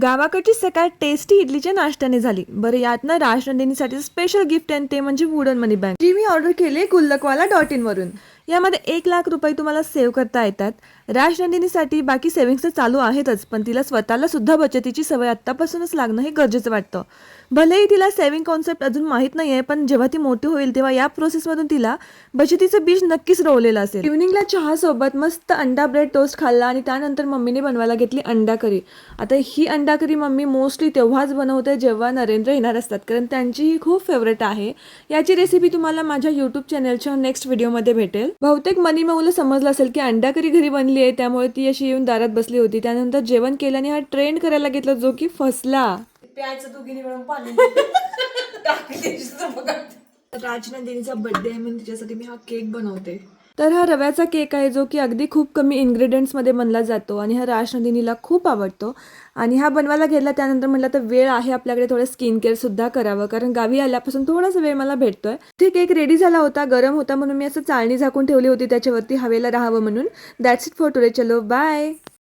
गावाकडची सकाळ टेस्टी इडलीच्या नाश्त्याने झाली. बरं, यात ना राजनंदिनीसाठी स्पेशल गिफ्ट आहे ते म्हणजे वुडन मनी बँक, जी मी ऑर्डर केली गुल्लकवाला.in वरून. यामध्ये 1,00,000 रुपये तुम्हाला सेव्ह करता येतात. राजनंदिनीसाठी बाकी सेव्हिंग्स तर चालू आहेतच, पण तिला स्वतःला सुद्धा बचतीची सवय आत्तापासूनच लागणं हे गरजेचं वाटतं. भलेही तिला सेव्हिंग कॉन्सेप्ट अजून माहीत नाहीये, पण जेव्हा ती मोठी होईल तेव्हा या प्रोसेसमधून तिला बचतीचं बीज नक्कीच रोवलेलं असेल. इव्हनिंगला चहासोबत मस्त अंडा ब्रेड टोस्ट खाल्ला आणि त्यानंतर मम्मीने बनवायला घेतली अंडा करी. आता ही अंडा करी मम्मी मोस्टली तेव्हाच बनवते जेव्हा नरेंद्र येणार असतात, कारण त्यांची ही खूप फेवरेट आहे. याची रेसिपी तुम्हाला माझ्या यूट्यूब चॅनलच्या नेक्स्ट व्हिडिओमध्ये भेटेल. बहुतेक मनी माऊला समजलं असेल की अंडा करी घरी बनली आहे, त्यामुळे ती अशी येऊन दारात बसली होती. त्यानंतर जेवण केलं आणि हा ट्रेंड करायला घेतला, जो की फसला. प्यायचं दोघींनी मिळून पाणी राजनंदिनीचा बर्थडे आहे म्हणून तिच्यासाठी मी हा केक बनवते. तर हा रव्याचा केक आहे, जो की अगदी खूप कमी इन्ग्रेडियंट्समध्ये बनला जातो आणि हा राजनंदिनीला खूप आवडतो. आणि हा बनवायला घेतला त्यानंतर म्हटलं तर वेळ आहे आपल्याकडे, थोडं स्किन केअर सुद्धा करावं, कारण गावी आल्यापासून थोडासा वेळ मला भेटतोय. ते केक रेडी झाला होता, गरम होता म्हणून मी असं चाळणी झाकून ठेवली होती त्याच्यावरती हवेला राहावं म्हणून. That's it for today. चलो बाय.